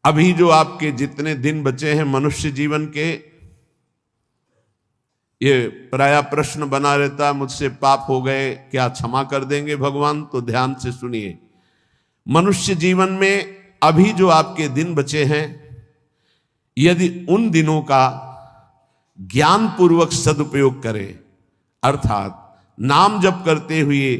अभी जो आपके जितने दिन बचे हैं मनुष्य जीवन के, ये प्राय प्रश्न बना रहता है, मुझसे पाप हो गए, क्या क्षमा कर देंगे भगवान? तो ध्यान से सुनिए, मनुष्य जीवन में अभी जो आपके दिन बचे हैं, यदि उन दिनों का ज्ञान पूर्वक सदुपयोग करें, अर्थात नाम जप करते हुए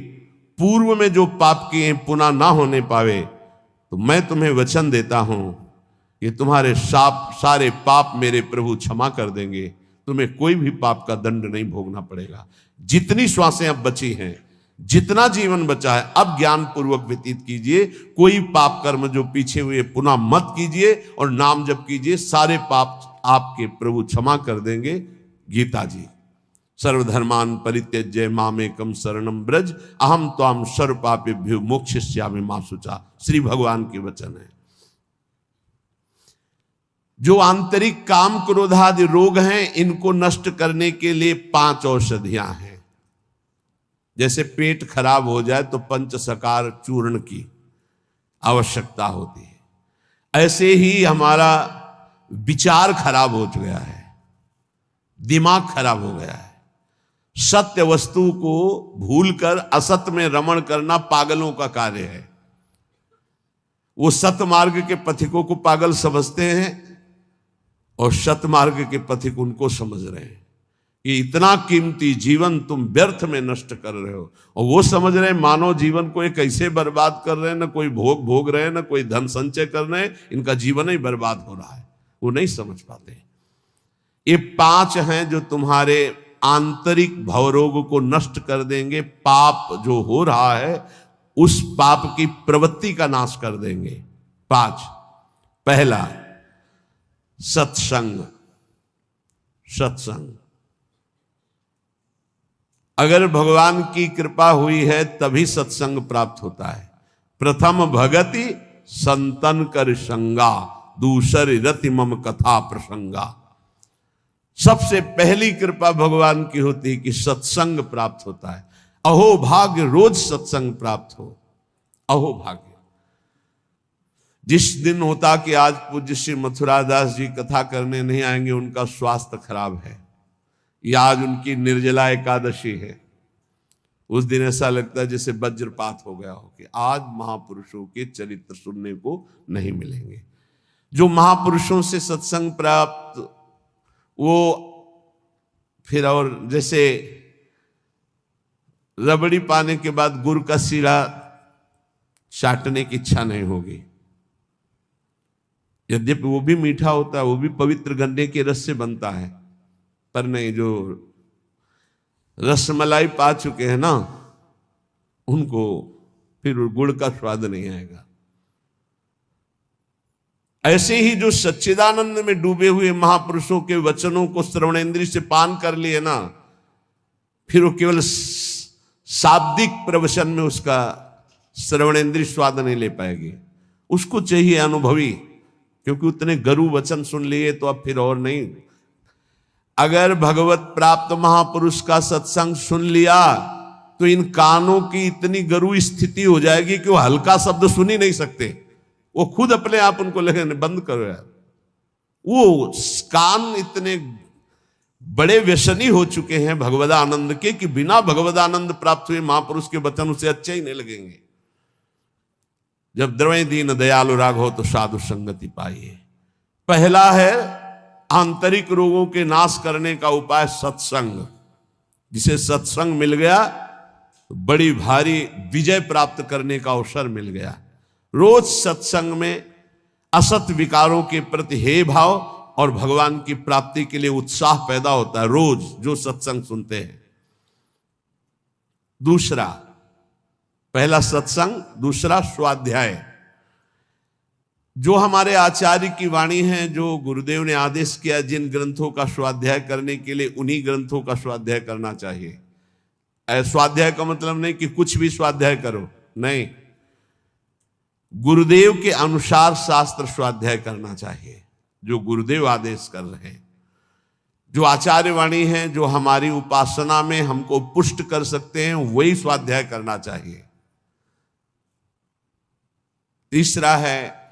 पूर्व में जो पाप किए पुनः ना होने पावे, तो मैं तुम्हें वचन देता हूं कि तुम्हारे सारे पाप मेरे प्रभु क्षमा कर देंगे। तुम्हें कोई भी पाप का दंड नहीं भोगना पड़ेगा। जितनी श्वासें अब बची हैं, जितना जीवन बचा है, अब ज्ञान पूर्वक व्यतीत कीजिए। कोई पाप कर्म जो पीछे हुए पुनः मत कीजिए और नाम जप कीजिए, सारे पाप आपके प्रभु क्षमा कर देंगे। गीता जी, सर्वधर्मान परित्यज्य मामेकम शरणम ब्रज अहम त्वाम सर्व पापेभ्यो मोक्षयिष्यामि मा शुचा। श्री भगवान के वचन है। जो आंतरिक काम क्रोधादि रोग हैं, इनको नष्ट करने के लिए 5 औषधियां हैं। जैसे पेट खराब हो जाए तो पंचसकार चूर्ण की आवश्यकता होती है, ऐसे ही हमारा विचार खराब हो गया है, दिमाग खराब हो गया है। सत्य वस्तु को भूलकर असत्य में रमण करना पागलों का कार्य है। वो सत्य मार्ग के पथिकों को पागल समझते हैं और सत्य मार्ग के पथिक उनको समझ रहे हैं कि इतना कीमती जीवन तुम व्यर्थ में नष्ट कर रहे हो। और वो समझ रहे हैं मानव जीवन को एक कैसे बर्बाद कर रहे हैं, ना कोई भोग भोग रहे हैं, ना कोई धन संचय कर रहे हैं, इनका जीवन ही बर्बाद हो रहा है। वो नहीं समझ पाते। ये 5 हैं जो तुम्हारे आंतरिक भवरोग को नष्ट कर देंगे। पाप जो हो रहा है उस पाप की प्रवृत्ति का नाश कर देंगे। 5, पहला सत्संग। सत्संग, अगर भगवान की कृपा हुई है तभी सत्संग प्राप्त होता है। प्रथम भगति संतन कर संगा, दूसरी रति मम कथा प्रसंगा। सबसे पहली कृपा भगवान की होती है कि सत्संग प्राप्त होता है। अहो भाग्य रोज सत्संग प्राप्त हो, अहो भाग्य। जिस दिन होता कि आज पूज्य श्री मथुरादास जी कथा करने नहीं आएंगे, उनका स्वास्थ्य खराब है, या आज उनकी निर्जला एकादशी है, उस दिन ऐसा लगता है जैसे वज्रपात हो गया हो कि आज महापुरुषों के चरित्र सुनने को नहीं मिलेंगे। जो महापुरुषों से सत्संग प्राप्त, वो फिर और जैसे रबड़ी पाने के बाद गुड़ का सीरा चाटने की इच्छा नहीं होगी। यद्यपि वो भी मीठा होता है, वो भी पवित्र गन्ने के रस से बनता है, पर नहीं, जो रसमलाई पा चुके हैं ना, उनको फिर गुड़ का स्वाद नहीं आएगा। ऐसे ही जो सच्चिदानंद में डूबे हुए महापुरुषों के वचनों को श्रवणेंद्रिय से पान कर लिए ना, फिर वो केवल शाब्दिक प्रवचन में उसका श्रवणेंद्रिय स्वाद नहीं ले पाएगी। उसको चाहिए अनुभवी, क्योंकि उतने गरु वचन सुन लिए तो अब फिर और नहीं। अगर भगवत प्राप्त महापुरुष का सत्संग सुन लिया तो इन कानों की इतनी गरु स्थिति हो जाएगी कि वो हल्का शब्द सुन ही नहीं सकते। वो खुद अपने आप उनको लगे बंद करो यार। वो कान इतने बड़े व्यसनी हो चुके हैं भगवदानंद के कि बिना भगवदानंद प्राप्त हुए महापुरुष के वचन उसे अच्छे ही नहीं लगेंगे। जब द्रवय दीन दयालु राघव तो साधु संगति पाइए। पहला है आंतरिक रोगों के नाश करने का उपाय सत्संग। जिसे सत्संग मिल गया तो बड़ी भारी विजय प्राप्त करने का अवसर मिल गया। रोज सत्संग में असत विकारों के प्रति हे भाव और भगवान की प्राप्ति के लिए उत्साह पैदा होता है, रोज जो सत्संग सुनते हैं। दूसरा, पहला सत्संग, दूसरा स्वाध्याय। जो हमारे आचार्य की वाणी है, जो गुरुदेव ने आदेश किया, जिन ग्रंथों का स्वाध्याय करने के लिए उन्हीं ग्रंथों का स्वाध्याय करना चाहिए। स्वाध्याय का मतलब नहीं कि कुछ भी स्वाध्याय करो, नहीं, गुरुदेव के अनुसार शास्त्र स्वाध्याय करना चाहिए, जो गुरुदेव आदेश कर रहे हैं। जो आचार्य वाणी है, जो हमारी उपासना में हमको पुष्ट कर सकते हैं, वही स्वाध्याय करना चाहिए। तीसरा है